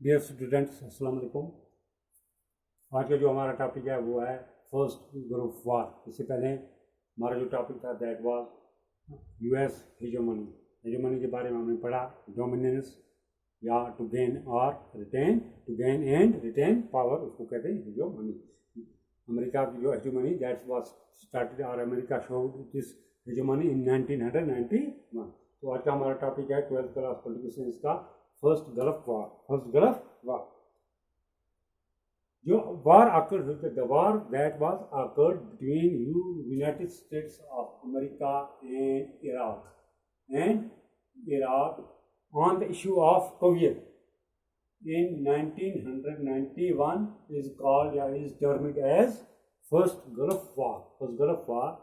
Dear students, अस्सलाम वालेकुम। आज का जो हमारा टॉपिक है वो है फर्स्ट गल्फ वार। इससे पहले हमारा जो टॉपिक था that was US hegemony. Hegemony के बारे में हमने पढ़ा, डोमिनेंस या टू गेन और retain, to gain and retain power, उसको कहते हैं हेजेमनी। अमेरिका की जो हेजेमनी दैट वाज स्टार्टेड और America showed this hegemony in 1991। तो आज का हमारा टॉपिक है 12th क्लास पॉलिटिकल साइंस का first Gulf War. First Gulf War, जो war occurred, the war that was occurred between United States of America and Iraq on the issue of Kuwait in 1991 is called या is termed as first Gulf War. First Gulf War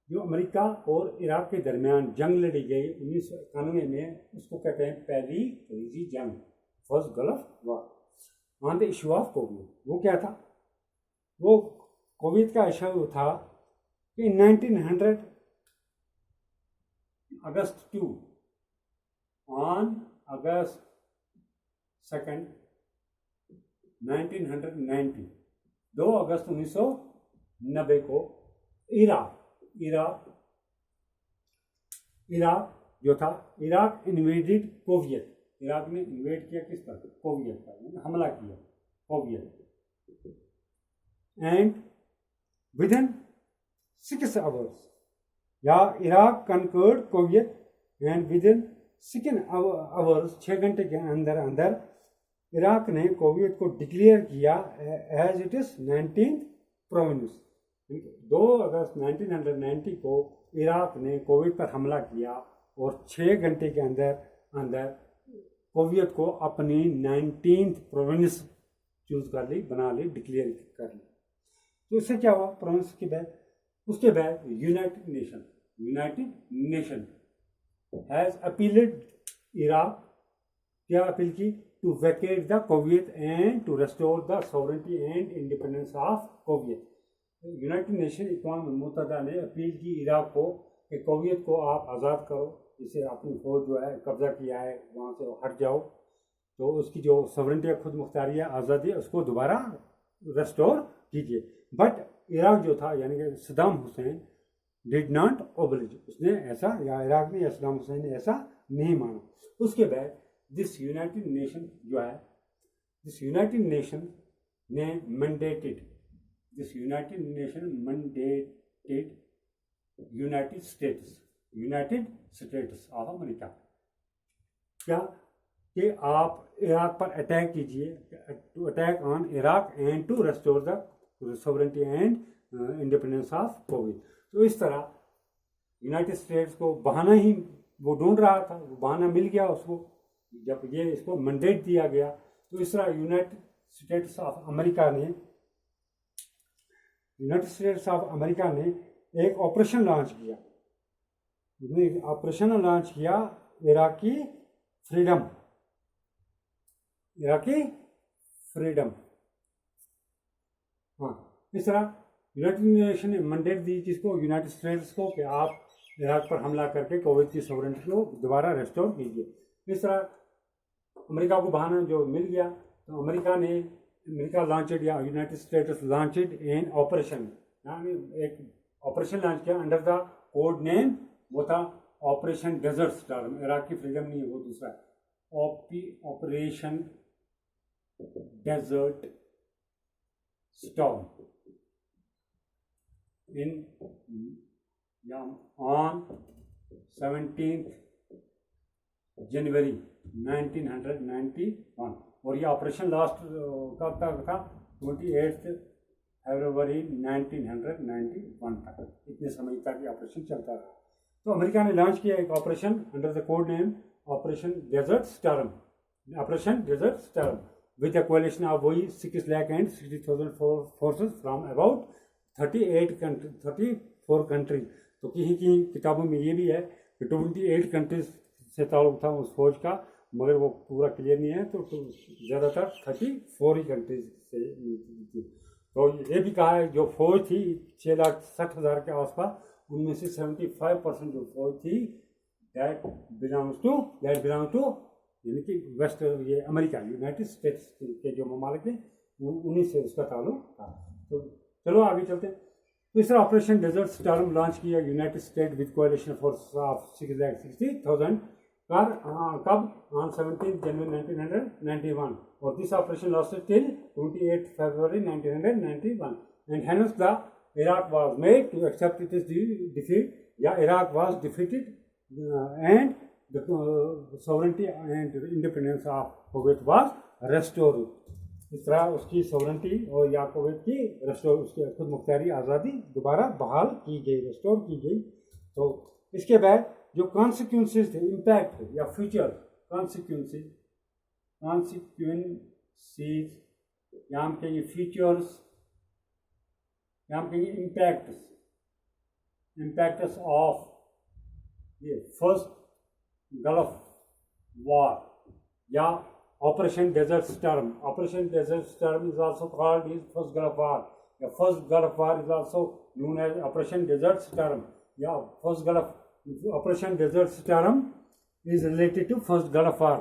जो America और Iraq के दरमियान जंग लड़ी गई 1991 में, उसको कहते हैं पहली खलीजी जंग, first Gulf war on the issue of Covid. वो क्या था? वो कोविड का इशू था कि 1900 अगस्त 2 ऑन अगस्त 2 1990 2 अगस्त 1990 को इराक जो था, इराक इन्वेडेड कोवियत। इराक ने इन्वेड किया किस पर? कोवियत पर हमला किया, Kuwait. And within 6 hours या Iraq conquered Kuwait and within 6 hours 6 घंटे के अंदर अंदर इराक ने कोवियत को डिक्लेयर किया as it is 19th province. 2 अगस्त 1990 को इराक ने कोवियत पर हमला किया और 6 घंटे के अंदर अंदर कोवियत को अपनी 19th प्रोविंस चूज कर ली, बना ली, डिक्लेयर कर ली। तो इससे क्या हुआ? प्रोविंस के बाद उसके बाद United Nation has appealed Iraq, क्या अपील की? To vacate the Kuwait and to restore the sovereignty and independence of Kuwait. United Nation अक़वाम मुत्तहिदा ने अपील की इराक को कि कोवियत को आप आज़ाद करो, इसे अपनी फौज जो है कब्जा किया है वहाँ से हट जाओ, तो उसकी जो सॉवरेनिटी है, खुद मुख्तारी है, आज़ादी है, उसको दोबारा रेस्टोर कीजिए। बट इराक जो था यानी कि सद्दाम हुसैन डिड नॉट ओबलिज, उसने ऐसा, या इराक ने या सद्दाम हुसैन ने ऐसा नहीं माना। उसके बाद दिस यूनाइटेड नेशन जो है, दिस यूनाइटेड नेशन ने mandated United States of America, क्या कि आप इराक पर अटैक कीजिए, to attack on Iraq and to restore the sovereignty and independence of Kuwait. तो इस तरह यूनाइटेड स्टेट्स को बहाना ही वो ढूंढ रहा था, वो बहाना मिल गया उसको जब ये इसको मैंडेट दिया गया। तो इस तरह यूनाइटेड स्टेट्स ऑफ अमेरिका ने एक ऑपरेशन लॉन्च किया। उसने ऑपरेशन लॉन्च किया इराकी फ्रीडम। हाँ, इस तरह यूनाइटेड नेशन ने मैंडेट दी किसको? यूनाइटेड स्टेट्स को, कि आप इराक पर हमला करके कोविड की सॉवरेनिटी को दोबारा रेस्टोर कीजिए। इस तरह अमेरिका को बहाना जो मिल गया, तो अमेरिका लॉन्चेड या United States launched an operation, यानी एक ऑपरेशन लॉन्च किया अंडर द कोड नेम, वो था Operation Desert Storm. Iraqi Freedom नहीं है, वो दूसरा है ऑपरेशन डेजर्ट स्टॉर्म ऑन 17 जनवरी 1991। और ये ऑपरेशन लास्ट कब तक था? 28 फरवरी 1991 तक, इतने समय तक ये ऑपरेशन चलता रहा। तो अमेरिका ने लॉन्च किया एक operation under the code name Operation Desert Storm with the coalition of वही 6,60,000 फोर्सेस फ्रॉम अबाउट 34 कंट्रीज। तो कहीं किताबों में ये भी है कि 28 कंट्रीज से ताल्लुक था उस फौज का, मगर वो पूरा क्लियर नहीं है। तो ज़्यादातर 34 ही कंट्रीज से थी। तो ये भी कहा है जो फौज थी 6,60,000 के आसपास, उनमें से 75% जो फौज थी दैट बिलोंग्स टू यानी कि वेस्ट ये अमेरिका यूनाइटेड स्टेट्स के जो ममालिक हैं उन्हीं से उसका ताल्लुक था। तो चलो आगे चलते हैं। तो इस तरह ऑपरेशन डेजर्ट स्टार्म लॉन्च किया United state with कोalition force of 6,60,000 कब ऑन 17 जनवरी 1991 और this operation lasted till 28 February 1991 and hence the Iraq was made to accept its defeat. Yeah, Iraq was defeated and the sovereignty and independence of Kuwait was restored. इस तरह उसकी sovereignty और या Kuwait की restore उसकी खुद मुख्तारी आज़ादी दोबारा बहाल की गई, रेस्टोर की गई। तो इसके बाद जो कॉन्सिक्वेंसेज थे, इम्पैक्ट थे या फ्यूचर कॉन्सिक्वेंसेज यहाँ के ये फीचर्स, यहाँ कहेंगे इम्पैक्ट्स ऑफ ये फर्स्ट गल्फ वॉर या Operation Desert Storm. Operation Desert Storm is also called is first Gulf War या first Gulf War is also known as Operation Desert Storm या first Gulf. Operation Desert Storm is related to first Gulf War.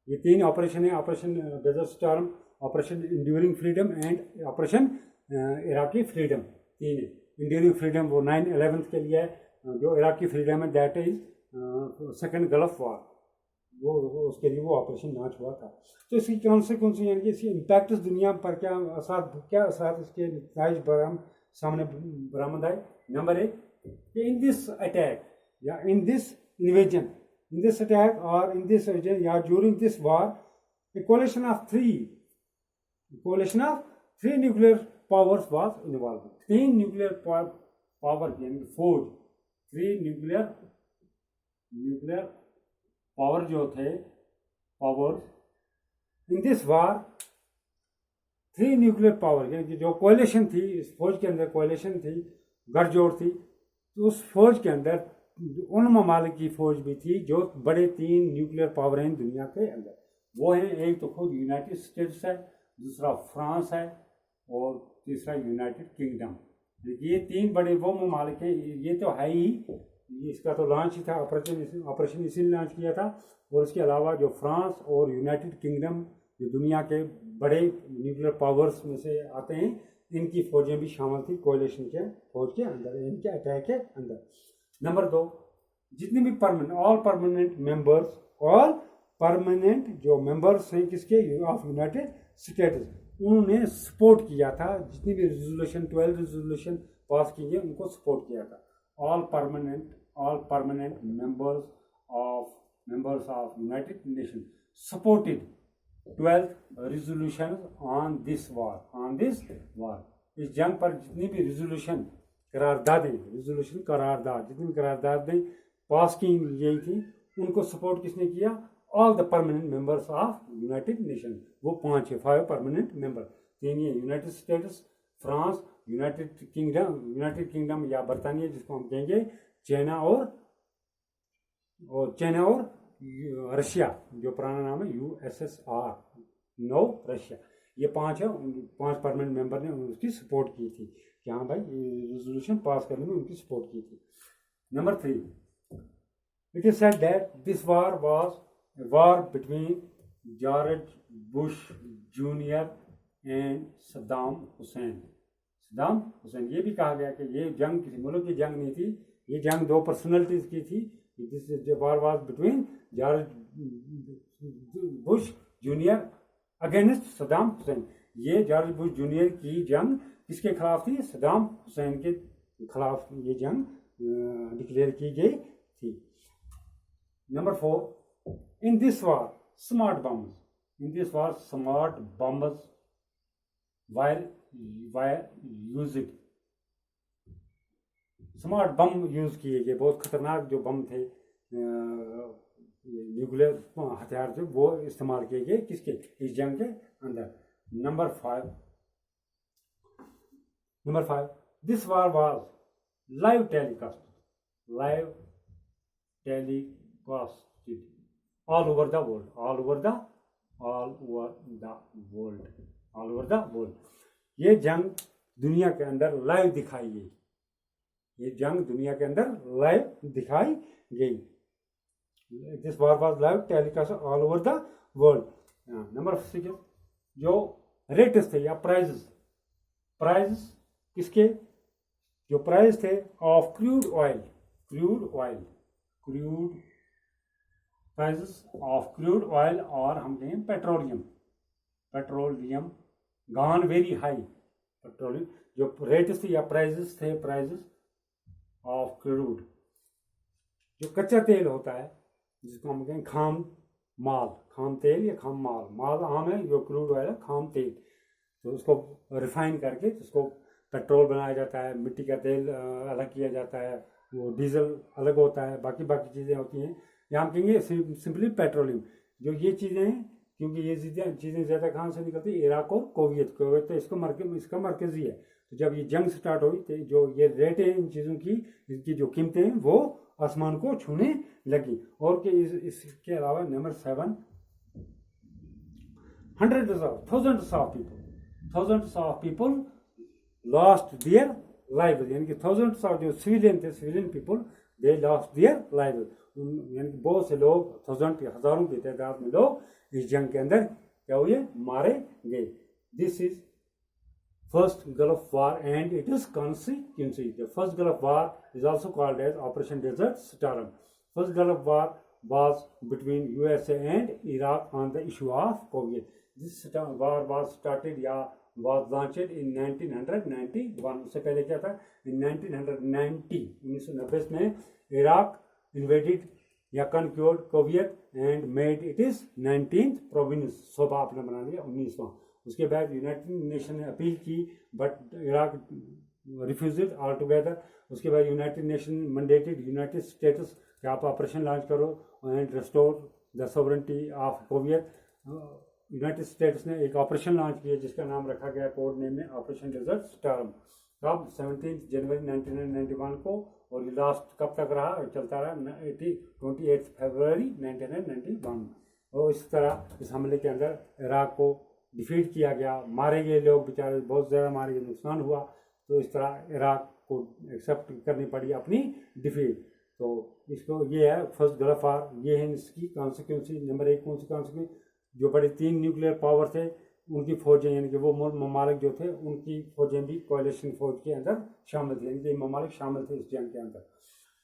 ये तीन operation है, Operation Desert Storm, Operation Enduring Freedom and Operation Iraqi Freedom. तीन है। Enduring freedom वो 9/11 के लिए है, जो इराकी फ्रीडम है that is second gulf war, वो उसके लिए वो ऑपरेशन लॉन्च हुआ था। तो इसकी कॉन्सिक्वेंस यानी कि इसके इम्पैक्ट दुनिया पर क्या असर इसके नतीजे सामने बरामद आए। नंबर 1 कि इन दिस अटैक या in this invasion, in this attack और इन दिस या during this war a coalition of three nuclear powers was involved. तीन न्यूक्लियर पावर यानी फौज, थ्री न्यूक्लियर पावर जो थे powers in this war, three nuclear power यानी कि जो कोalition थी, इस फौज के अंदर कोalition थी, गठजोड़ थी। तो उस फौज के अंदर उन ममालिक की फौज भी थी जो बड़े तीन न्यूक्लियर पावर हैं दुनिया के अंदर। वो हैं, एक तो खुद यूनाइटेड स्टेट्स है, दूसरा फ्रांस है और तीसरा यूनाइटेड किंगडम। ये तीन बड़े वो ममालिक हैं। ये तो है ही, इसका तो लॉन्च ही था, ऑपरेशन इसी ने लॉन्च किया था। और उसके अलावा जो फ्रांस और यूनाइटेड किंगडम जो दुनिया के बड़े न्यूक्लियर पावर्स में से आते हैं, इनकी फौजें भी शामिल थी कोalition के फौज के अंदर, इनके अटैक के अंदर। नंबर 2, जितने भी ऑल परमानेंट जो मेंबर्स हैं किसके ऑफ यूनाइटेड स्टेट्स, उन्होंने सपोर्ट किया था। जितनी भी रेजोल्यूशन 12 रेजोल्यूशन पास की गई उनको सपोर्ट किया था। All permanent members of United nation supported 12 resolution on this वार। इस जंग पर जितनी भी रेजोल्यूशन करारदाद जितनी भी करारदादें पास की गई थी, उनको सपोर्ट किसने किया? All the permanent members of United nation. वो 5 परमानेंट मेंबर, 3 ये United states, France, United kingdom या बरतानिया जिसको हम कहेंगे, चाइना और रशिया जो पुराना नाम है USSR, नो रशिया। ये 5 है, 5 परमानेंट मेंबर ने उसकी सपोर्ट की थी कि हाँ भाई रेजोल्यूशन पास करने में उनकी सपोर्ट की थी। Number 3, it is said that this war was a war between George Bush Jr. and Saddam Hussein। ये भी कहा गया कि ये जंग किसी मुल्क की जंग नहीं थी, ये जंग 2 पर्सनैलिटीज की थी। This war was between George Bush junior against Saddam Hussain. ये जॉर्ज बुश जूनियर की जंग किसके खिलाफ थी? सद्दाम हुसैन के खिलाफ ये जंग डिक्लेयर की गई थी। Number 4, in this war smart bombs were used। Smart bomb use किए गए, बहुत खतरनाक जो बम थे, न्यूक्लियर हथियार थे, वो इस्तेमाल किए गए किसके? इस जंग के अंदर। Number 5, this war was live telecasted all over the world। ये जंग दुनिया के अंदर लाइव दिखाई गई। This war was live telecast all over the world. Number 6 जो रेट्स थे या प्राइजेस, प्राइजेस किसके, जो प्राइस थे of crude oil, prices of crude oil, और हम कहें petroleum gone very high. Petroleum जो रेट्स थे या प्राइजेस थे, प्राइजेस ऑफ क्रूड, जो कच्चा तेल होता है जिसको हम कहें खाम तेल या खाम माल आम है, जो क्रूड ऑयल है खाम तेल, तो उसको रिफाइन करके उसको पेट्रोल बनाया जाता है, मिट्टी का तेल अलग किया जाता है, वो डीजल अलग होता है, बाकी चीज़ें होती हैं। यहाँ हम कहेंगे सिंपली पेट्रोलियम। जो ये चीज़ें हैं, क्योंकि ये चीज़ें ज़्यादा कहाँ से निकलती है, इराक और कुवैत तो इसका मरकज़ी है। तो जब ये जंग स्टार्ट हुई तो जो ये रेट है इन चीज़ों की, इनकी जो कीमतें हैं वो आसमान को छूने लगी। और कि इसके अलावा number 7, thousands of people lost their lives, यानी कि थाउजेंड्स ऑफ जो civilian people they lost their lives, यानी कि बहुत से लोग, हजारों की तादाद में लोग इस जंग के अंदर क्या हुए, मारे गए। This is first Gulf War and it is consequences. The first Gulf War is also called as Operation Desert Storm. First Gulf War was between USA and Iraq on the issue of Kuwait. This war was started या was launched in 1991. उससे पहले क्या था, in 1990 में Iraq invaded या conquered Kuwait and made it is 19th province, सूबा आपने बना लिया 19वां। उसके बाद यूनाइटेड नेशन ने अपील की but Iraq refused all together. उसके बाद United nation mandated United states कि आप ऑपरेशन लॉन्च करो and restore the sovereignty of Kuwait. United states ने एक ऑपरेशन लॉन्च किया जिसका नाम रखा गया कोड नेम में ऑपरेशन डेजर्ट स्टार्म। कब 17 जनवरी 1991 को, और ये लास्ट कब तक रहा, चलता रहा 28 फरवरी 1991। और इस तरह इस हमले के अंदर इराक को डिफीट किया गया, मारे गए लोग बेचारे बहुत ज़्यादा मारे गए, नुकसान हुआ। तो इस तरह इराक को एक्सेप्ट करनी पड़ी अपनी डिफीट। तो इसको ये है फर्स्ट गल्फ वार, ये है इसकी कॉन्सिक्वेंसी। नंबर 1 कौन सी कॉन्सिक्वेंस, जो बड़े 3 न्यूक्लियर पावर थे उनकी फौजें, यानी कि वो ममालिक जो थे उनकी फौजें भी कोalition फौज के अंदर शामिल थी, यानी कि ममालिक शामिल थे इस जंग के अंदर।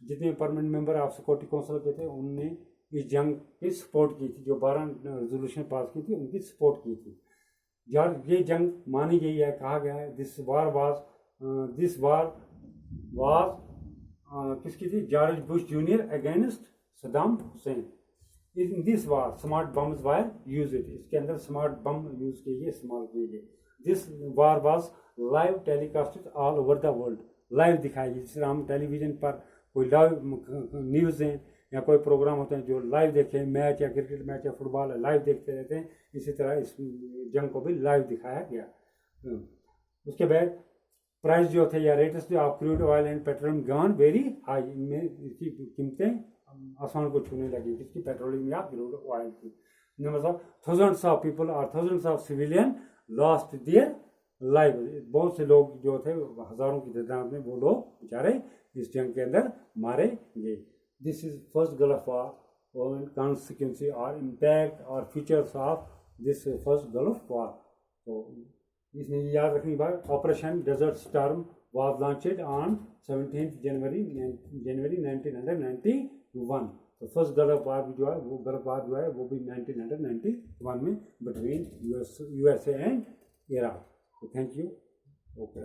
जितने permanent member of security council के थे उनने इस जंग की सपोर्ट की थी, जो 12 रेजोल्यूशन पास की थी उनकी सपोर्ट की थी। यार ये जंग मानी गई है, कहा गया है दिस वार वाज किसकी थी, George Bush junior against Saddam Hussein. In this war smart bombs were use, इसके अंदर स्मार्ट बम यूज किए गए, इस्तेमाल किए गए। This war was live telecasted all over the world, live दिखाई गई। जिस तरह हम टेलीविजन पर कोई लाइव न्यूज़ हैं या कोई प्रोग्राम होते हैं जो लाइव देखें, मैच या क्रिकेट मैच या फुटबॉल लाइव देखते रहते हैं, इसी तरह इस जंग को भी लाइव दिखाया गया। उसके बाद प्राइस जो थे या रेट्स जो of crude oil and petroleum gone very high, इनमें इसकी कीमतें आसमान को छूने लगी, किसकी, पेट्रोलियम या क्रूड ऑयल की। Number of thousands of people और thousands of civilian lost their life, बहुत से लोग जो थे हजारों की तादाद में वो लोग बेचारे इस जंग के अंदर मारे गए। This is first Gulf War और कॉन्सिक्वेंसी और इम्पैक्ट और features of this first Gulf War. तो इसमें याद रखने की बात, Operation Desert Storm was launched on 17 जनवरी 1991। तो फर्स्ट गल्फ वार भी जो है वो गल्फ वार जो है वो भी 1991 में बिटवीन USA एंड इराक। तो थैंक यू, ओके।